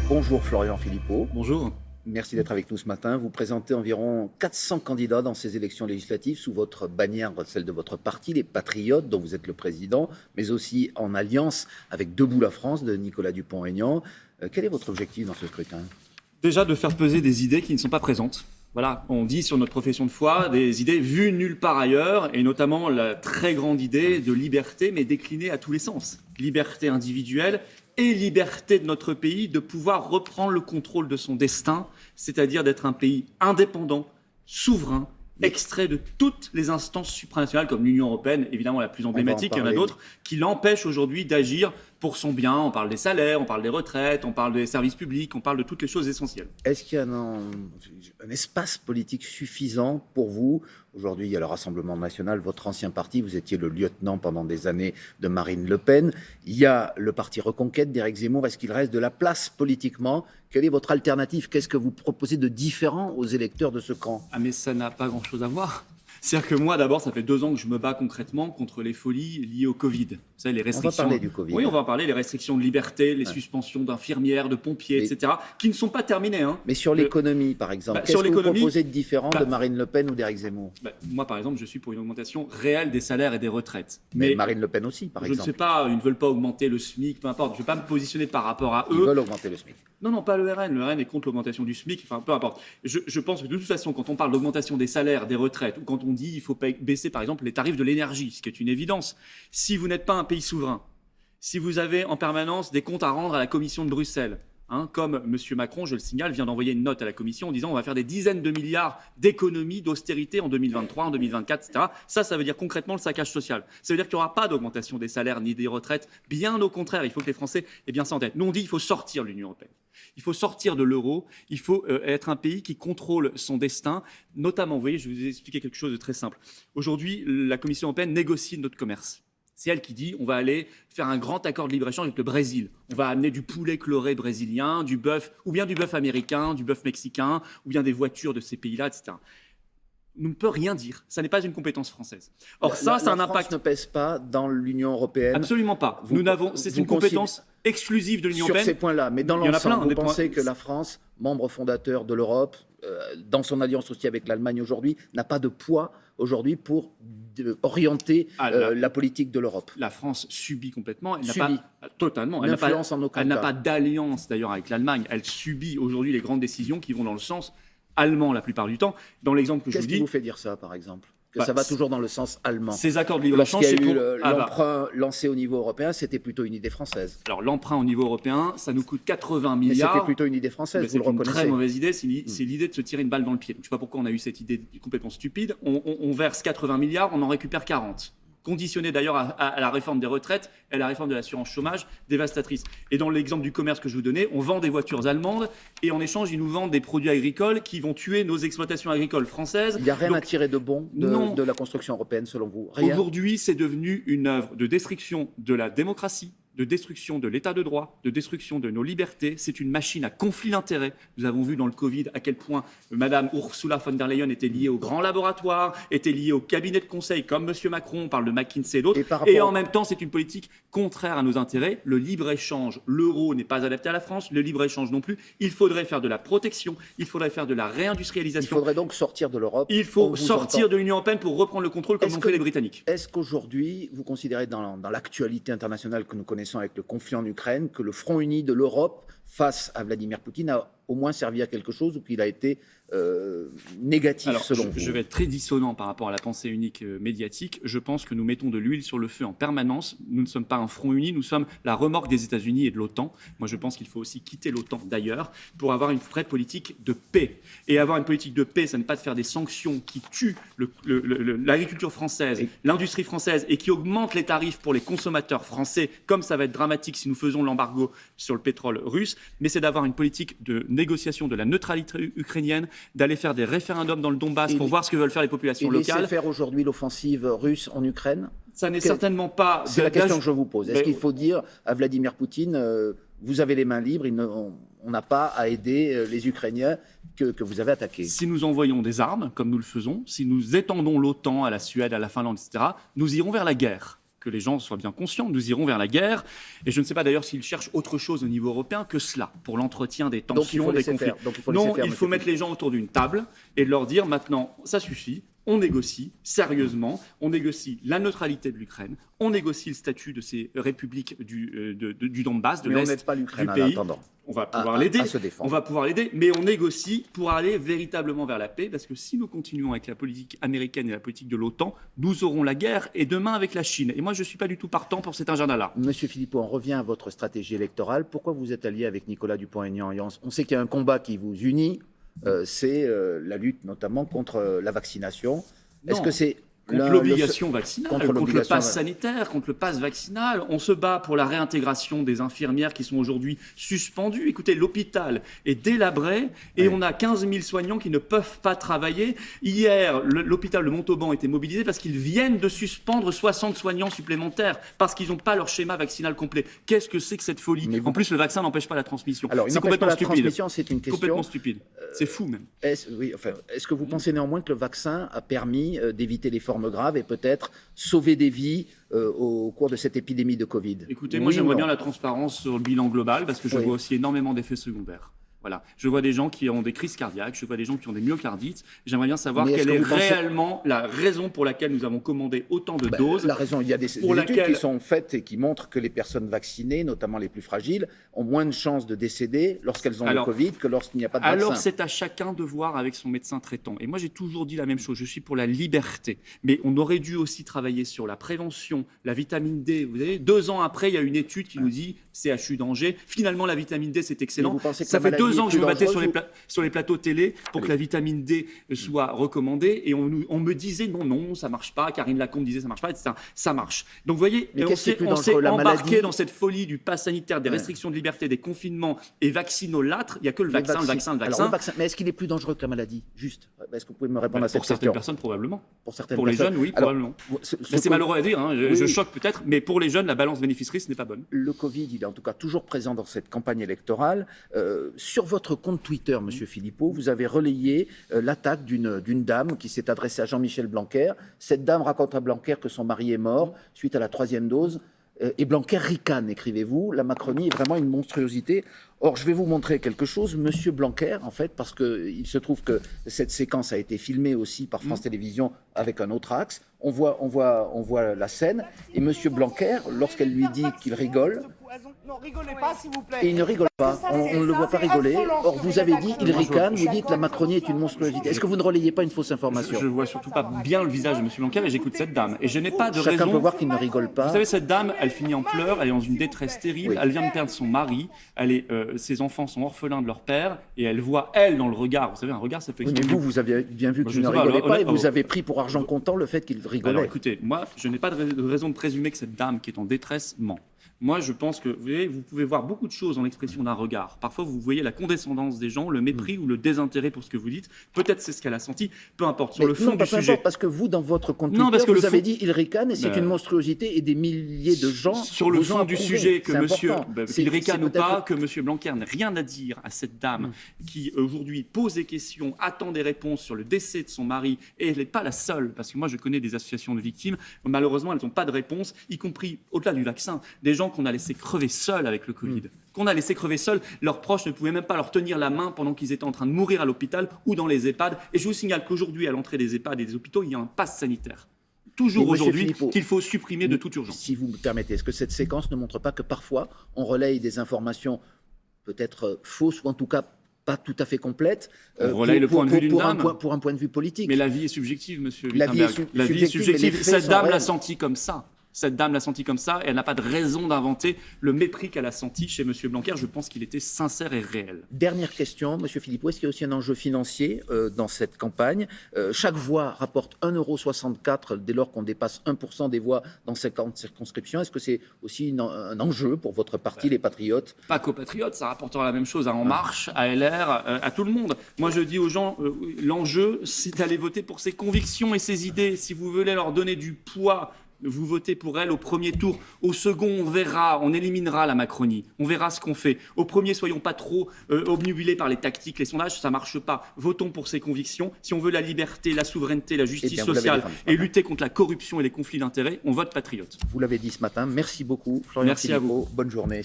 Bonjour Florian Philippot, Bonjour. merci d'être avec nous ce matin. Vous présentez environ 400 candidats dans ces élections législatives sous votre bannière, celle de votre parti, les Patriotes, dont vous êtes le président, mais aussi en alliance avec Debout la France de Nicolas Dupont-Aignan. Quel est votre objectif dans ce scrutin ? Déjà de faire peser des idées qui ne sont pas présentes. Voilà, on dit sur notre profession de foi des idées vues nulle part ailleurs, et notamment la très grande idée de liberté, mais déclinée à tous les sens. Liberté individuelle et liberté de notre pays de pouvoir reprendre le contrôle de son destin, c'est-à-dire d'être un pays indépendant, souverain, extrait de toutes les instances supranationales, comme l'Union européenne, évidemment la plus emblématique, il y en a d'autres, qui l'empêchent aujourd'hui d'agir pour son bien. On parle des salaires, on parle des retraites, on parle des services publics, on parle de toutes les choses essentielles. Est-ce qu'il y a un espace politique suffisant pour vous ? Aujourd'hui, il y a le Rassemblement national, votre ancien parti, vous étiez le lieutenant pendant des années de Marine Le Pen. Il y a le parti Reconquête d'Éric Zemmour. Est-ce qu'il reste de la place politiquement ? Quelle est votre alternative ? Qu'est-ce que vous proposez de différent aux électeurs de ce camp ? Ah mais ça n'a pas grand-chose à voir. C'est-à-dire que moi, d'abord, ça fait 2 ans que je me bats concrètement contre les folies liées au Covid. Vous savez, les restrictions. On va parler du Covid. Oui, on va en parler, les restrictions de liberté, les suspensions d'infirmières, de pompiers, etc., qui ne sont pas terminées. Hein. Mais sur l'économie, par exemple, qu'est-ce que vous proposez de différent de Marine Le Pen ou d'Éric Zemmour ? Moi, par exemple, je suis pour une augmentation réelle des salaires et des retraites. Mais Marine Le Pen aussi, par exemple. Je ne sais pas, ils ne veulent pas augmenter le SMIC, peu importe. Je ne vais pas me positionner par rapport à eux. Ils veulent augmenter le SMIC. Non, pas le RN. Le RN est contre l'augmentation du SMIC, enfin, peu importe. Je pense que de toute façon, quand on parle d'augmentation des salaires, des retraites, ou quand on dit qu'il faut baisser, par exemple, les tarifs de l'énergie, ce qui est une évidence, si vous n'êtes pas un pays souverain, si vous avez en permanence des comptes à rendre à la Commission de Bruxelles, comme M. Macron, je le signale, vient d'envoyer une note à la Commission en disant on va faire des dizaines de milliards d'économies, d'austérité en 2023, en 2024, etc. Ça veut dire concrètement le saccage social. Ça veut dire qu'il n'y aura pas d'augmentation des salaires ni des retraites. Bien au contraire, il faut que les Français aient bien ça en tête. Nous, on dit qu'il faut sortir de l'Union européenne. Il faut sortir de l'euro. Il faut être un pays qui contrôle son destin. Notamment, vous voyez, je vais vous expliquer quelque chose de très simple. Aujourd'hui, la Commission européenne négocie notre commerce. C'est elle qui dit on va aller faire un grand accord de libre-échange avec le Brésil. On va amener du poulet chloré brésilien, du bœuf, ou bien du bœuf américain, du bœuf mexicain, ou bien des voitures de ces pays-là, etc. On ne peut rien dire. Ça n'est pas une compétence française. Or, ça a un impact. La France ne pèse pas dans l'Union européenne. Absolument pas. C'est une compétence exclusive de l'Union européenne. Sur ces points-là. Mais dans l'ensemble, vous pensez que la France, membre fondateur de l'Europe, dans son alliance aussi avec l'Allemagne aujourd'hui, n'a pas de poids aujourd'hui pour orienter la politique de l'Europe. La France subit complètement. Elle n'a pas totalement. Elle n'a pas d'alliance d'ailleurs avec l'Allemagne. Elle subit aujourd'hui les grandes décisions qui vont dans le sens allemand la plupart du temps. Dans l'exemple que je vous dis. Qu'est-ce qui vous fait dire ça, par exemple ? Ça va toujours dans le sens allemand. Ces accords de libre-échange, c'est pour l'emprunt lancé au niveau européen, c'était plutôt une idée française. Alors l'emprunt au niveau européen, ça nous coûte 80 milliards. Mais c'était plutôt une idée française, vous le reconnaissez. C'est une très mauvaise idée, c'est l'idée de se tirer une balle dans le pied. Je ne sais pas pourquoi on a eu cette idée complètement stupide. On verse 80 milliards, on en récupère 40. Conditionné d'ailleurs à la réforme des retraites et à la réforme de l'assurance chômage, dévastatrice. Et dans l'exemple du commerce que je vous donnais, on vend des voitures allemandes et en échange, ils nous vendent des produits agricoles qui vont tuer nos exploitations agricoles françaises. Il n'y a rien à tirer de bon de la construction européenne, selon vous ? Rien. Aujourd'hui, c'est devenu une œuvre de destruction de la démocratie, de destruction de l'état de droit, de destruction de nos libertés. C'est une machine à conflit d'intérêts. Nous avons vu dans le Covid à quel point Madame Ursula von der Leyen était liée aux grands laboratoires, était liée au cabinet de conseil comme M. Macron, on parle de McKinsey et d'autres. Et en même temps, c'est une politique contraire à nos intérêts. Le libre-échange, l'euro n'est pas adapté à la France, le libre-échange non plus. Il faudrait faire de la protection, il faudrait faire de la réindustrialisation. Il faudrait donc sortir de l'Europe. Il faut sortir de l'Union européenne pour reprendre le contrôle comme l'ont fait les Britanniques. Est-ce qu'aujourd'hui, vous considérez dans l'actualité internationale que nous connaissons avec le conflit en Ukraine, que le front uni de l'Europe face à Vladimir Poutine a au moins servi à quelque chose ou qu'il a été négatif selon vous ? Je vais être très dissonant par rapport à la pensée unique médiatique. Je pense que nous mettons de l'huile sur le feu en permanence. Nous ne sommes pas un front uni, nous sommes la remorque des États-Unis et de l'OTAN. Moi, je pense qu'il faut aussi quitter l'OTAN d'ailleurs pour avoir une vraie politique de paix. Et avoir une politique de paix, ça n'est pas de faire des sanctions qui tuent l'agriculture française, l'industrie française et qui augmentent les tarifs pour les consommateurs français, comme ça va être dramatique si nous faisons l'embargo sur le pétrole russe, mais c'est d'avoir une politique de négociation de la neutralité ukrainienne, d'aller faire des référendums dans le Donbass pour voir ce que veulent faire les populations locales. Laisser faire aujourd'hui l'offensive russe en Ukraine ? Ça n'est certainement pas... C'est la question que je vous pose. Est-ce qu'il faut dire à Vladimir Poutine, vous avez les mains libres, on n'a pas à aider les Ukrainiens que vous avez attaqués ? Si nous envoyons des armes, comme nous le faisons, si nous étendons l'OTAN à la Suède, à la Finlande, etc., nous irons vers la guerre. que les gens soient bien conscients. Nous irons vers la guerre. Et je ne sais pas d'ailleurs s'ils cherchent autre chose au niveau européen que cela, pour l'entretien des tensions, des conflits. Non, il faut mettre les gens autour d'une table et leur dire maintenant, ça suffit. On négocie sérieusement, on négocie la neutralité de l'Ukraine, on négocie le statut de ces républiques du Donbass, de l'Est du pays. On va pouvoir l'aider, mais on négocie pour aller véritablement vers la paix, parce que si nous continuons avec la politique américaine et la politique de l'OTAN, nous aurons la guerre, et demain avec la Chine. Et moi, je ne suis pas du tout partant pour cet agenda-là. Monsieur Philippot, on revient à votre stratégie électorale. Pourquoi vous êtes allié avec Nicolas Dupont-Aignan? On sait qu'il y a un combat qui vous unit. C'est la lutte notamment contre la vaccination. Est-ce que c'est contre l'obligation vaccinale, contre le pass sanitaire, contre le pass vaccinal? On se bat pour la réintégration des infirmières qui sont aujourd'hui suspendues. Écoutez, l'hôpital est délabré et on a 15 000 soignants qui ne peuvent pas travailler. Hier, l'hôpital de Montauban était mobilisé parce qu'ils viennent de suspendre 60 soignants supplémentaires parce qu'ils n'ont pas leur schéma vaccinal complet. Qu'est-ce que c'est que cette folie? En plus, le vaccin n'empêche pas la transmission. Alors, c'est complètement stupide. C'est une question complètement stupide. C'est fou même. Est-ce que vous pensez néanmoins que le vaccin a permis d'éviter les formes graves et peut-être sauver des vies au cours de cette épidémie de Covid? Écoutez, moi j'aimerais bien la transparence sur le bilan global parce que je vois aussi énormément d'effets secondaires. Voilà. Je vois des gens qui ont des crises cardiaques, je vois des gens qui ont des myocardites. J'aimerais bien savoir quelle est réellement la raison pour laquelle nous avons commandé autant de doses. La raison, il y a des études qui sont faites et qui montrent que les personnes vaccinées, notamment les plus fragiles, ont moins de chances de décéder lorsqu'elles ont le Covid que lorsqu'il n'y a pas de vaccin. Alors c'est à chacun de voir avec son médecin traitant. Et moi j'ai toujours dit la même chose, je suis pour la liberté. Mais on aurait dû aussi travailler sur la prévention, la vitamine D. Vous savez, 2 ans après, il y a une étude qui nous dit CHU d'Angers. Finalement, la vitamine D, c'est excellent. Ça fait 2 ans que je me battais sur les plateaux télé pour que la vitamine D soit recommandée et on me disait non, ça marche pas. Karine Lacombe disait ça marche pas, etc. Ça marche. Donc vous voyez, on s'est embarqué dans cette folie du pass sanitaire, des restrictions de liberté, des confinements et vaccinolâtres. Il n'y a que le vaccin. Mais est-ce qu'il est plus dangereux que la maladie? Juste. Est-ce que vous pouvez me répondre à cette question? Pour certaines personnes, probablement. Pour les jeunes, oui, probablement. C'est malheureux à dire, je choque peut-être, mais pour les jeunes, la balance bénéfice-risque n'est pas bonne. Le Covid, il est en tout cas toujours présent dans cette campagne électorale. Sur votre compte Twitter, Monsieur Philippot, vous avez relayé l'attaque d'une dame qui s'est adressée à Jean-Michel Blanquer. Cette dame raconte à Blanquer que son mari est mort suite à la 3e dose. Et Blanquer ricane, écrivez-vous. La Macronie est vraiment une monstruosité. Or, je vais vous montrer quelque chose, Monsieur Blanquer, en fait, parce qu'il se trouve que cette séquence a été filmée aussi par France Télévisions avec un autre axe. On voit la scène. Et Monsieur Blanquer, lorsqu'elle lui dit qu'il rigole, non, rigolez pas, s'il vous plaît. Et il ne rigole pas, on ne le voit pas rigoler. Or, vous avez dit, il ricane, vous dites la Macronie est une monstruosité. Est-ce que vous ne relayez pas une fausse information? Je ne vois surtout pas bien le visage de M. Blanquer et j'écoute cette dame. Et je n'ai pas de raison... Chacun peut voir qu'il ne rigole pas. Vous savez, cette dame, elle finit en pleurs, elle est dans une détresse terrible, elle vient de perdre son mari, ses enfants sont orphelins de leur père, et elle voit, elle, dans le regard, vous savez, un regard, ça peut expliquer... Mais vous avez bien vu qu'il ne rigolait pas, et vous avez pris pour argent comptant le fait qu'il rigolait. Alors écoutez, moi, je n'ai pas de raison de présumer que cette dame qui est en détresse ment. Moi, je pense que vous pouvez voir beaucoup de choses dans l'expression d'un regard. Parfois, vous voyez la condescendance des gens, le mépris ou le désintérêt pour ce que vous dites. Peut-être c'est ce qu'elle a senti. Peu importe. Sur le fond du sujet. Parce que vous, dans votre compte Twitter, vous avez dit il ricane et c'est une monstruosité et des milliers de gens. Sur le fond du sujet, que monsieur, il ricane ou pas, que monsieur Blanquer n'a rien à dire à cette dame qui aujourd'hui pose des questions, attend des réponses sur le décès de son mari et elle n'est pas la seule. Parce que moi, je connais des associations de victimes. Malheureusement, elles n'ont pas de réponse, y compris au-delà du vaccin. Des gens qu'on a laissé crever seuls avec le Covid. Qu'on a laissé crever seuls, leurs proches ne pouvaient même pas leur tenir la main pendant qu'ils étaient en train de mourir à l'hôpital ou dans les EHPAD. Et je vous signale qu'aujourd'hui, à l'entrée des EHPAD et des hôpitaux, il y a un pass sanitaire. Toujours aujourd'hui, qu'il faut supprimer de toute urgence. Si vous me permettez, est-ce que cette séquence ne montre pas que parfois, on relaye des informations peut-être fausses ou en tout cas pas tout à fait complète, pour un point de vue politique. Mais la vie est subjective, monsieur La vie est subjective. Cette dame l'a senti comme ça. Cette dame l'a senti comme ça et elle n'a pas de raison d'inventer le mépris qu'elle a senti chez M. Blanquer. Je pense qu'il était sincère et réel. Dernière question, M. Philippot, est-ce qu'il y a aussi un enjeu financier dans cette campagne? Chaque voix rapporte 1,64 € dès lors qu'on dépasse 1% des voix dans 50 circonscriptions. Est-ce que c'est aussi un enjeu pour votre parti, les Patriotes? Pas qu'aux Patriotes, ça rapportera la même chose à En Marche, à LR, à tout le monde. Moi, je dis aux gens, l'enjeu, c'est d'aller voter pour ses convictions et ses idées. Si vous voulez leur donner du poids vous votez pour elle au premier tour. Au second, on verra, on éliminera la Macronie. On verra ce qu'on fait. Au premier, soyons pas trop obnubilés par les tactiques, les sondages, ça marche pas. Votons pour ses convictions. Si on veut la liberté, la souveraineté, la justice sociale et lutter contre la corruption et les conflits d'intérêts, on vote patriote. Vous l'avez dit ce matin. Merci beaucoup, Florian Merci à vous. Philippot. Bonne journée.